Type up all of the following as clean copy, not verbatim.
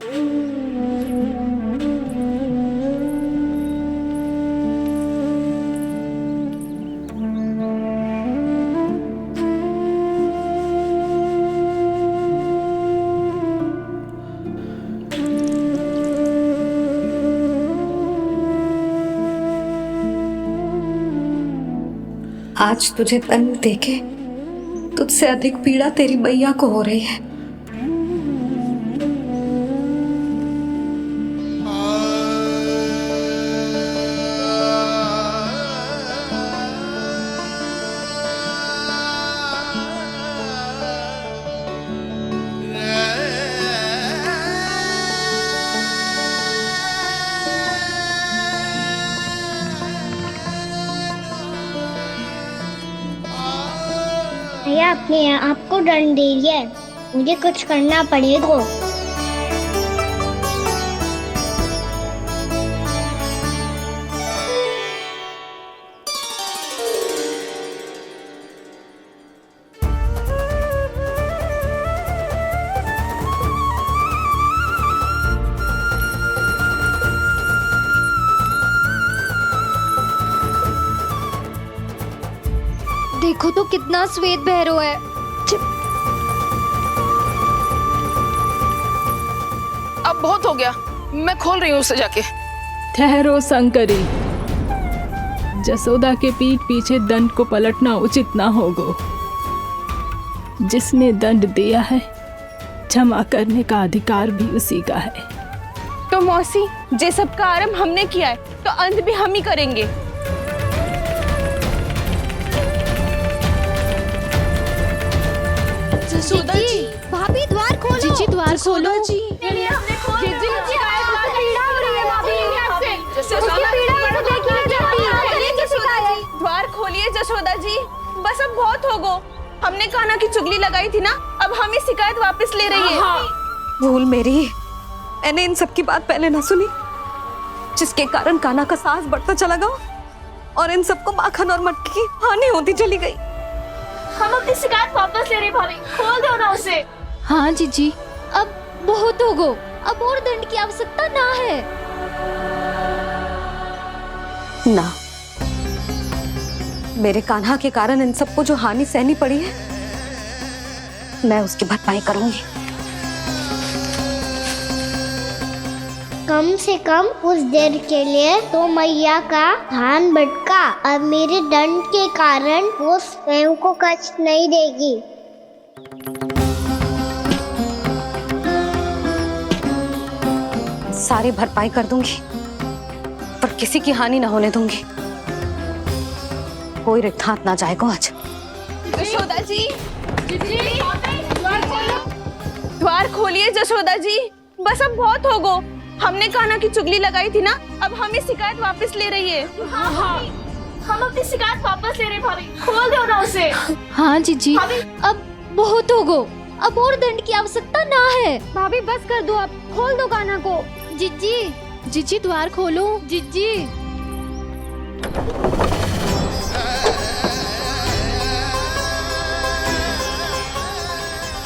आज तुझे तन देके तुझसे अधिक पीड़ा तेरी मैया को हो रही है। भैया अपने आपको दंड दे रही है, मुझे कुछ करना पड़ेगा। देखो तो कितना श्वेत भैरव है। अब बहुत हो गया, मैं खोल रही हूँ उसे जाके। ठहरो शंकरी, जसोदा के पीठ पीछे दंड को पलटना उचित ना होगा। जिसने दंड दिया है क्षमा करने का अधिकार भी उसी का है। तो मौसी, जे सब का आरंभ हमने किया है तो अंत भी हम ही करेंगे। जसोदा जी, भाभी द्वार खोलो। जीजी द्वार खोलो। जी द्वार खोलिए जसोदा जी, बस अब बहुत हो गो। हमने कान्हा की चुगली लगाई थी ना, अब हम ही शिकायत वापस ले रही है। भूल मेरी, मैंने इन सब की बात पहले ना सुनी, जिसके कारण कान्हा का साहस बढ़ता चला गया और इन सबको माखन और मटकी की हानि होती चली गई। हम अपनी शिकायत वापस ले रहे भाभी, खोल दो ना उसे। हाँ जीजी, अब बहुत हो गो, अब और दंड की आवश्यकता ना है। ना, मेरे कान्हा के कारण इन सबको जो हानि सहनी पड़ी है, मैं उसकी भरपाई करूंगी। कम से कम उस देर के लिए तो मैया का ध्यान भटका, अब मेरे दंड के कारण वो स्वयं को कष्ट नहीं देगी। सारी भरपाई कर दूंगी, पर किसी की हानि ना होने दूंगी। कोई रिक्त हाथ ना जाएगा आज। जसोदा जी, द्वार खोलिए जसोदा जी, बस अब बहुत हो गो। हमने कान्हा की चुगली लगाई थी ना, अब हम ही शिकायत वापस ले रही है। हम अपनी शिकायत वापस ले रहे भाभी, खोल दो ना उसे। हाँ जीजी, अब बहुत हो गो, अब और दंड की आवश्यकता ना है। भाभी बस कर दो, अब खोल दो कान्हा को। जीजी, जीजी द्वार खोलो। जीजी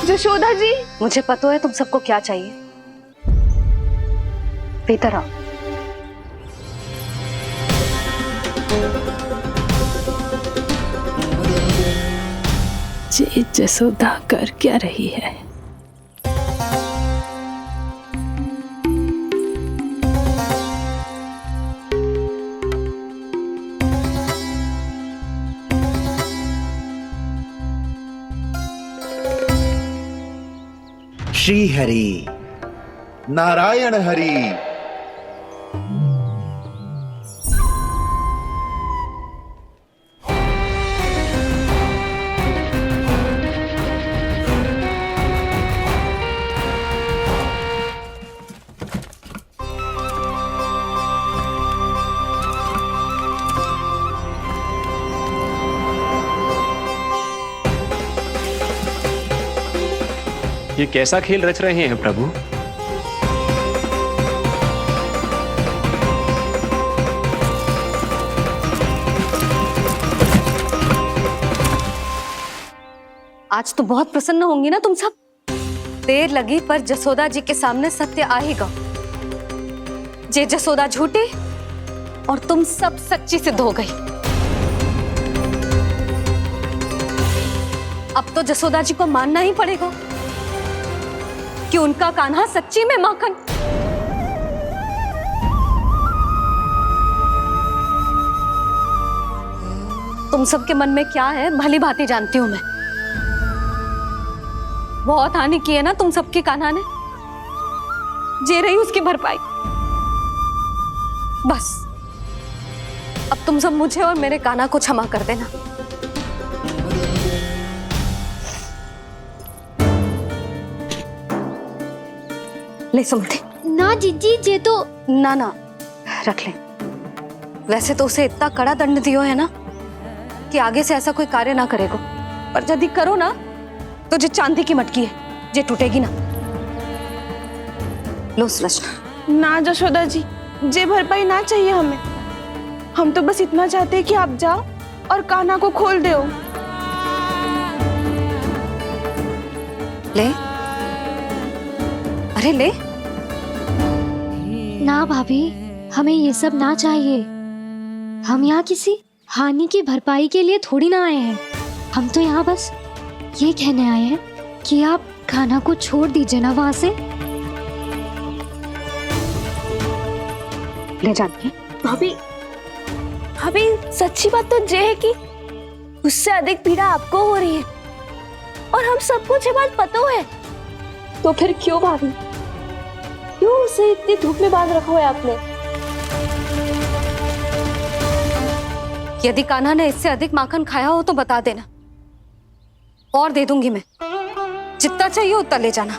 जसोदा जी, मुझे पता है तुम सबको क्या चाहिए। भीतर आओ। जे जसोदा कर क्या रही है? श्री हरि नारायण हरि। ये कैसा खेल रच रहे हैं प्रभु? आज तो बहुत प्रसन्न होंगी ना तुम सब। देर लगी पर जसोदा जी के सामने सत्य आएगा। जे जसोदा झूठी और तुम सब सच्ची सिद्ध हो गई। अब तो जसोदा जी को मानना ही पड़ेगा कि उनका कान्हा सच्ची में माखन। तुम सबके मन में क्या है भली भांति जानती हूं मैं। बहुत हानि की है ना तुम सबके कान्हा ने, जे रही उसकी भरपाई। बस अब तुम सब मुझे और मेरे कान्हा को क्षमा कर देना। ले सुमति। ना जीजी, जे तो ना ना रख ले। वैसे तो उसे इतना कड़ा दंड दियो है ना कि आगे से ऐसा कोई कार्य ना करेगा, पर यदि करो ना तो जो चांदी की मटकी है जे टूटेगी ना। लो सुलक्षणा। ना जशोदा जी, जे भरपाई ना चाहिए हमें। हम तो बस इतना चाहते हैं कि आप जाओ और कान्हा को खोल दो। ले, अरे ले। ना भाभी, हमें ये सब ना चाहिए। हम यहाँ किसी हानि की भरपाई के लिए थोड़ी ना आए हैं। हम तो यहाँ बस ये कहने आए हैं कि आप कान्हा को छोड़ दीजिए ना वहां से। ले जाती भाभी, भाभी सच्ची बात तो ये है कि उससे अधिक पीड़ा आपको हो रही है और हम सबको ये बात पता है। तो फिर क्यों भाभी, क्यों उसे इतनी धूप में बांध रखा है आपने? यदि कान्हा ने इससे अधिक माखन खाया हो तो बता देना, और दे दूंगी मैं। जितना चाहिए उतना ले जाना।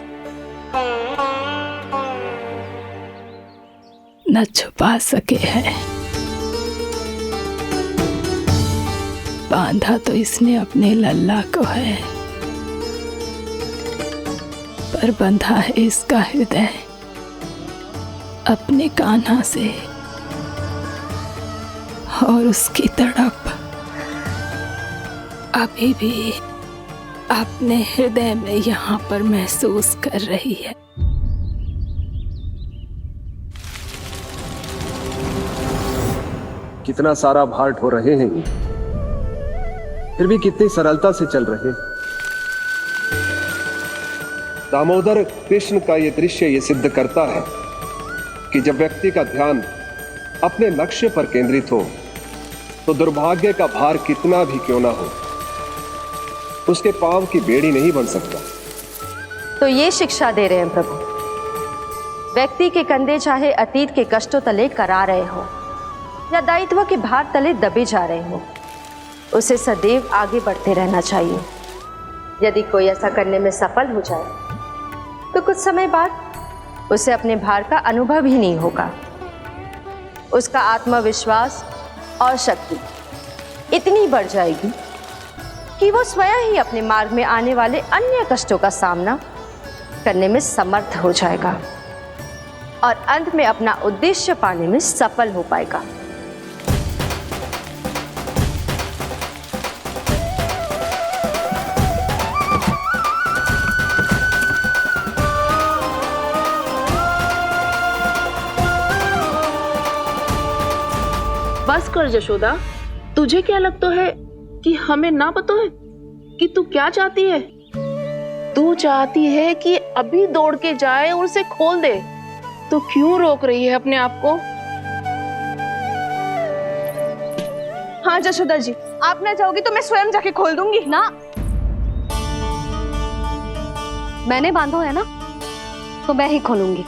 न छुपा सके हैं, बांधा तो इसने अपने लल्ला को है, पर बंधा है इसका हृदय अपने कान्हा से। और उसकी तड़प अभी भी अपने हृदय में यहाँ पर महसूस कर रही है। कितना सारा भार ढो रहे हैं, फिर भी कितनी सरलता से चल रहे हैं। दामोदर कृष्ण का ये दृश्य ये सिद्ध करता है कि जब व्यक्ति का ध्यान अपने लक्ष्य पर केंद्रित हो तो दुर्भाग्य का भार कितना भी क्यों ना हो, उसके पांव की बेड़ी नहीं बन सकता। तो ये शिक्षा दे रहे हैं प्रभु, व्यक्ति के कंधे चाहे अतीत के कष्टों तले करा रहे हो या दायित्व के भार तले दबे जा रहे हो, उसे सदैव आगे बढ़ते रहना चाहिए। यदि कोई ऐसा करने में सफल हो जाए तो कुछ समय बाद उसे अपने भार का अनुभव ही नहीं होगा। उसका आत्मविश्वास और शक्ति इतनी बढ़ जाएगी कि वो स्वयं ही अपने मार्ग में आने वाले अन्य कष्टों का सामना करने में समर्थ हो जाएगा और अंत में अपना उद्देश्य पाने में सफल हो पाएगा। बस कर जशोदा, तुझे क्या लगता है कि हमें ना पता है कि तू क्या चाहती है? तू चाहती है कि अभी दौड़ के जाए और उसे खोल दे, तो क्यों रोक रही है अपने आप को? हाँ जशोदा जी, आप ना चाहोगी तो मैं स्वयं जाके खोल दूंगी। ना, मैंने बांधो है ना तो मैं ही खोलूंगी।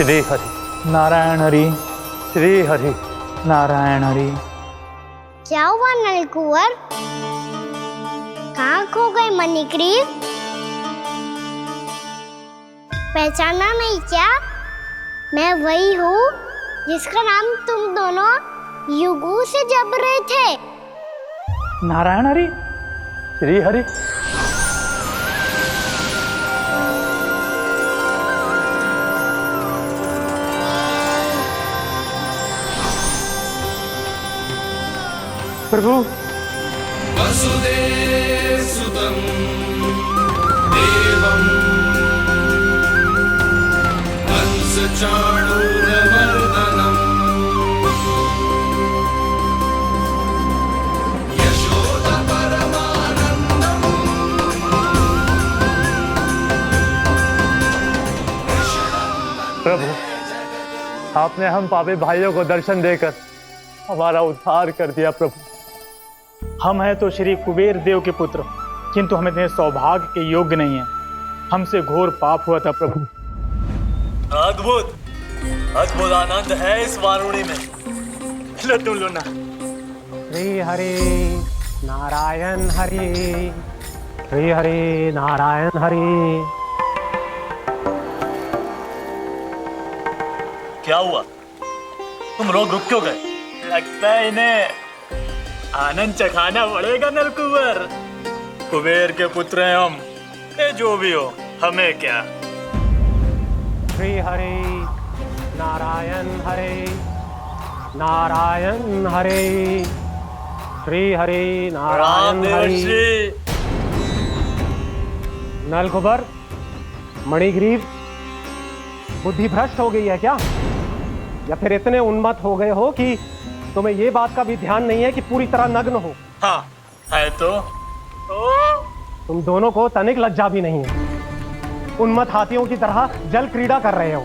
श्री हरि नारायण हरि, श्री हरि नारायण हरि। क्या हुआ नलकुंवर? कहाँ खो गए मणिग्रीव? पहचाना नहीं क्या? मैं वही हूँ जिसका नाम तुम दोनों युगों से जप रहे थे। नारायण हरि, श्री हरि। प्रभु वसुदेव सुतं देवं कंसचाणूरमर्दनम् यशोदा परमानंदम्। प्रभु, आपने हम पापी भाइयों को दर्शन देकर हमारा उद्धार कर दिया। प्रभु, हम हैं तो श्री कुबेर देव के पुत्र, किंतु हम इतने सौभाग्य के योग्य नहीं हैं। हमसे घोर पाप हुआ था प्रभु। अद्भुत अद्भुत आनंद है इस वारुणी में। लो तुम लो ना। श्री हरि नारायण हरि, श्री हरि नारायण हरि। क्या हुआ? तुम रोक रुक क्यों गए? लगता है इन्हें आनंद चखाना पड़ेगा नलकुंवर। कुबेर के पुत्र हैं हम, ये जो भी हो हमें क्या। श्री हरि नारायण हरि, नारायण हरि, श्री हरि नारायण हरि। नलकुबर, मणिग्रीव, बुद्धि भ्रष्ट हो गई है क्या? या फिर इतने उन्मत्त हो गए हो कि तुम्हें ये बात का भी ध्यान नहीं है कि पूरी तरह नग्न हो? हाँ है तो। तुम दोनों को तनिक लज्जा भी नहीं है। उन्मत्त हाथियों की तरह जल क्रीड़ा कर रहे हो।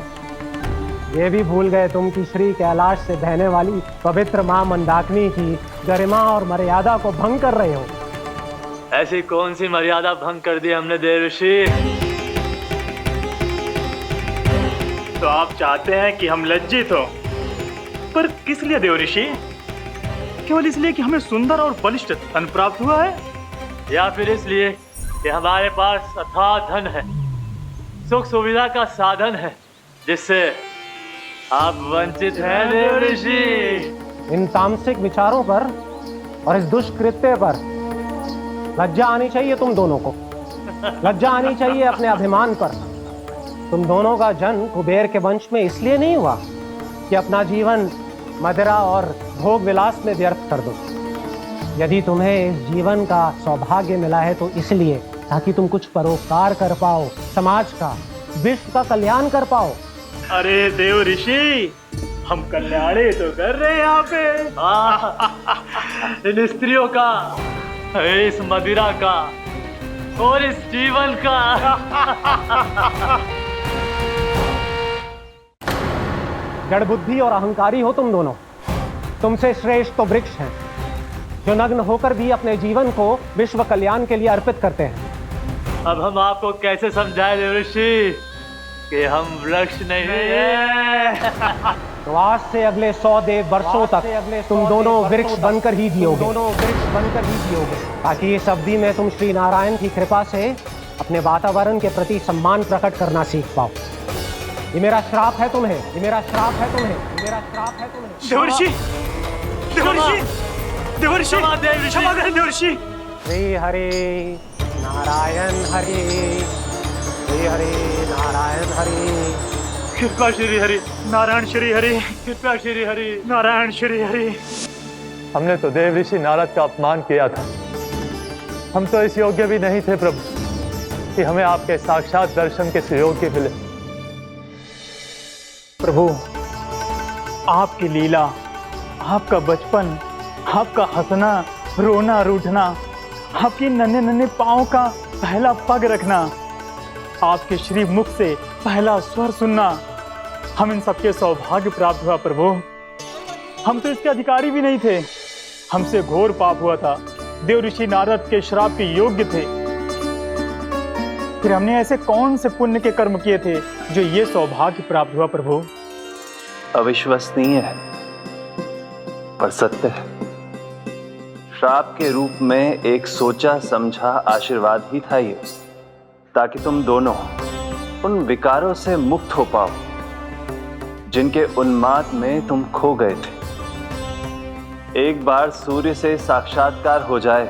ये भी भूल गए तुम कि श्री कैलाश से बहने वाली पवित्र मां मंदाकिनी की गरिमा और मर्यादा को भंग कर रहे हो। ऐसी कौन सी मर्यादा भंग कर दी हमने देव ऋषि? तो आप चाहते हैं कि हम लज्जित हो, पर किस लिए देव ऋषि? केवल इसलिए कि हमें सुंदर और बलिष्ठ धन प्राप्त हुआ है, या फिर इसलिए कि हमारे पास अथाह धन है, सुख सुविधा का साधन है, जिससे आप वंचित हैं देव ऋषि? इन तामसिक विचारों पर और इस दुष्कृत्य पर लज्जा आनी चाहिए तुम दोनों को। लज्जा आनी चाहिए अपने अभिमान पर। तुम दोनों का जन्म कुबेर के वंश में इसलिए नहीं हुआ कि अपना जीवन मदिरा और भोग विलास में व्यर्थ कर दो। यदि तुम्हें इस जीवन का सौभाग्य मिला है तो इसलिए ताकि तुम कुछ परोपकार कर पाओ, समाज का, विश्व का कल्याण कर पाओ। अरे देव ऋषि, हम कल्याणी तो कर रहे हैं यहाँ पे। इन स्त्रियों का, इस मदिरा का और इस जीवन का। जड़ बुद्धि और अहंकारी हो तुम दोनों। तुमसे श्रेष्ठ तो वृक्ष हैं, जो नग्न होकर भी अपने जीवन को विश्व कल्याण के लिए अर्पित करते हैं। अब हम आपको कैसे समझाएं देव ऋषि कि हम वृक्ष नहीं हैं? तो आज से अगले 100 देव वर्षों तक तुम दोनों वृक्ष बनकर ही जियोगे। ताकि इस अवधि में तुम श्री नारायण की कृपा से अपने वातावरण के प्रति सम्मान प्रकट करना सीख पाओ। ये मेरा श्राप है तुम्हें, ये मेरा श्राप है तुम्हें, ये मेरा श्राप है तुम्हें। देवर्षि, देवर्षि, देवर्षि, क्षमा करें देवर्षि। श्री हरि नारायण हरि, श्री हरि नारायण हरि। कृपा श्री हरि नारायण श्री हरि, कृपा श्री हरि नारायण श्री हरि। हमने तो देव ऋषि नारद का अपमान किया था। हम तो इस योग्य भी नहीं थे प्रभु कि हमें आपके साक्षात दर्शन के सुयोग्य मिले। प्रभु, आपकी लीला, आपका बचपन, आपका हंसना, रोना, रूठना, आपकी नन्हे नन्हे पाँव का पहला पग रखना, आपके श्री मुख से पहला स्वर सुनना, हम इन सबके सौभाग्य प्राप्त हुआ प्रभु। हम तो इसके अधिकारी भी नहीं थे। हमसे घोर पाप हुआ था, देव ऋषि नारद के श्राप के योग्य थे। फिर हमने ऐसे कौन से पुण्य के कर्म किए थे जो ये सौभाग्य प्राप्त हुआ प्रभु। अविश्वसनीय है पर सत्य है। श्राप के रूप में एक सोचा समझा आशीर्वाद ही था ये, ताकि तुम दोनों उन विकारों से मुक्त हो पाओ जिनके उन्माद में तुम खो गए थे। एक बार सूर्य से साक्षात्कार हो जाए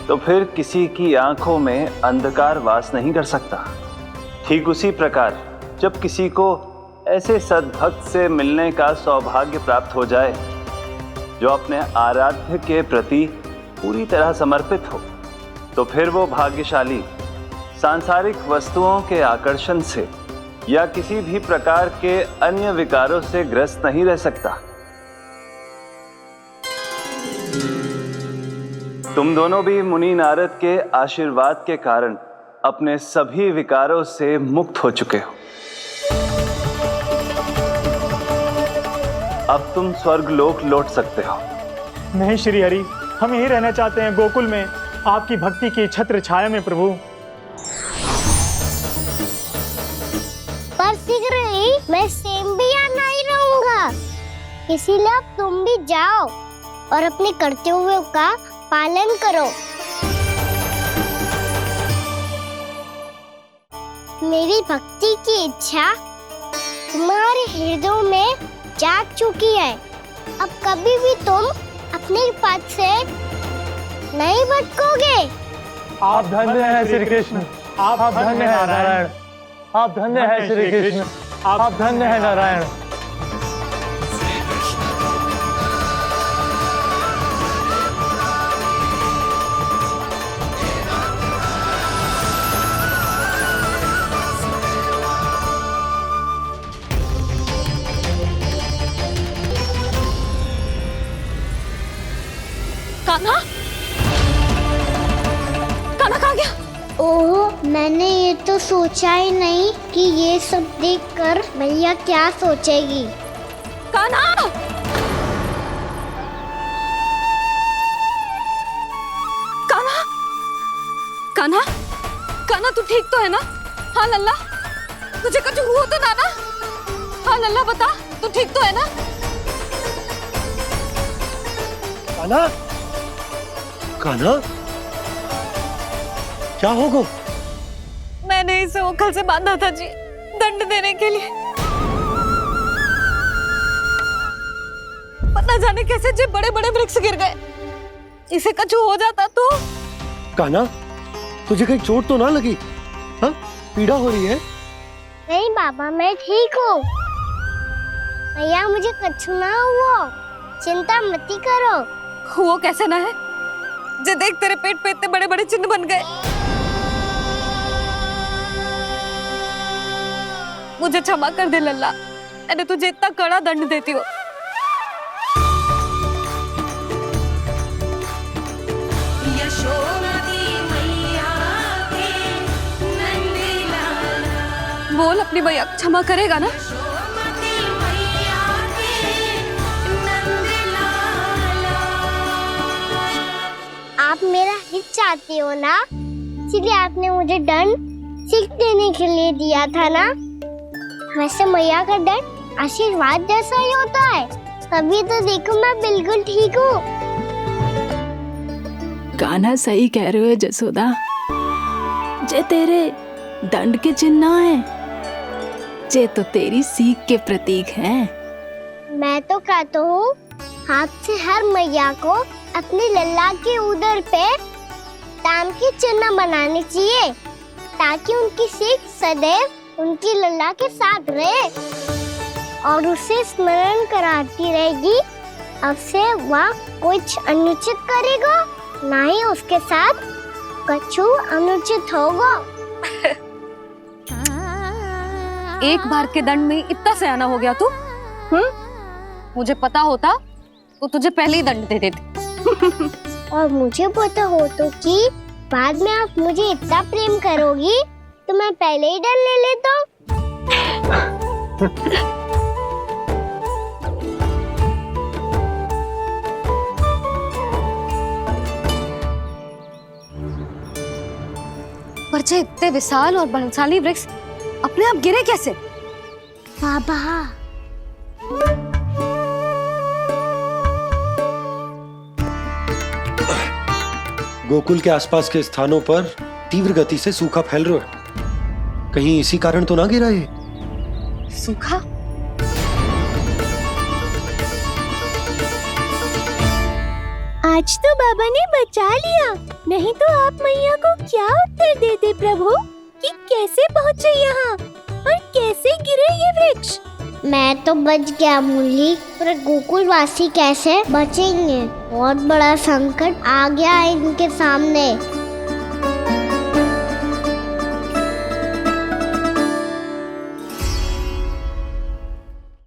तो फिर किसी की आंखों में अंधकार वास नहीं कर सकता। ठीक उसी प्रकार जब किसी को ऐसे सद्भक्त से मिलने का सौभाग्य प्राप्त हो जाए जो अपने आराध्य के प्रति पूरी तरह समर्पित हो, तो फिर वो भाग्यशाली सांसारिक वस्तुओं के आकर्षण से या किसी भी प्रकार के अन्य विकारों से ग्रस्त नहीं रह सकता। तुम दोनों भी मुनि नारद के आशीर्वाद के कारण अपने सभी विकारों से मुक्त हो चुके हो। अब तुम स्वर्गलोक लौट सकते हो। नहीं श्री हरि, हम यहीं रहना चाहते हैं, गोकुल में, आपकी भक्ति की छत्र छाया में प्रभु। पर शीघ्र ही मैं सेम्बिया नहीं रहूंगा, इसीलिए अब तुम भी जाओ और अपने कर्तव्यों का पालन करो। मेरी भक्ति की इच्छा तुम्हारे हृदय में जाग चुकी है। अब कभी भी तुम अपने पथ से नहीं भटकोगे। आप धन्य हैं श्री कृष्ण, आप धन्य हैं नारायण, आप धन्य हैं श्री कृष्ण, आप धन्य हैं नारायण। कान्हा, कान्हा कहाँ गया? ओह, मैंने ये तो सोचा ही नहीं कि ये सब देखकर मैया क्या सोचेगी। कान्हा! कान्हा! कान्हा! कान्हा तू ठीक तो है ना? हाँ लल्ला, तुझे कुछ हुआ तो ना? हाँ लल्ला बता, तू ठीक तो है ना? कान्हा, कान्हा, क्या होगा? मैंने इसे ओखल से बांधा था जी, दंड देने के लिए। पता जाने कैसे जी बड़े बड़े वृक्ष गिर गए। इसे कुछ हो जाता तो? कान्हा, तुझे कहीं चोट तो ना लगी? हाँ, पीड़ा हो रही है? नहीं बाबा, मैं ठीक हूँ। मैया मुझे कुछ ना हुआ, चिंता मत करो। वो कैसे ना है? जे देख तेरे पेट पे इतने बड़े बड़े चिन्ह बन गए। मुझे क्षमा कर दे लल्ला, मैंने तुझे इतना कड़ा दंड देती हो। बोल अपनी मैया क्षमा करेगा ना? आप मेरा हित चाहते हो ना, इसलिए आपने मुझे दंड सीख देने के लिए दिया था ना। वैसे मैया का दंड आशीर्वाद जैसा ही होता है, तभी तो देखो मैं बिल्कुल ठीक हूँ। कान्हा सही कह रहे हो जसोदा, जे तेरे दंड के चिन्ह है, जे तो तेरी सीख के प्रतीक हैं। मैं तो कहता हूँ हाथ से हर मैया को अपनी लल्ला के उदर पे ताम की चिन्ह बनानी चाहिए, ताकि उनकी सीख सदैव उनकी लल्ला के साथ रहे और उसे स्मरण कराती रहेगी। अब से वह कुछ अनुचित करेगा, ना ही उसके साथ कुछ अनुचित होगा। एक बार के दंड में इतना सयाना हो गया तू? मुझे पता होता तो तुझे पहले ही दंड दे देती। और मुझे पता हो तो कि बाद में आप मुझे इतना प्रेम करोगी तो मैं पहले ही डर ले लेता। पर जे इतने विशाल और बलशाली वृक्ष अपने आप गिरे कैसे? बाबा गोकुल के आसपास के स्थानों पर तीव्र गति से सूखा फैल रहा है। कहीं इसी कारण तो ना गिरा ये? सूखा? आज तो बाबा ने बचा लिया, नहीं तो आप मैया को क्या उत्तर देते प्रभु कि कैसे पहुँचे यहाँ और कैसे गिरे ये वृक्ष। मैं तो बच गया मुरली, पर गोकुल वासी कैसे बचेंगे? बहुत बड़ा संकट आ गया है इनके सामने।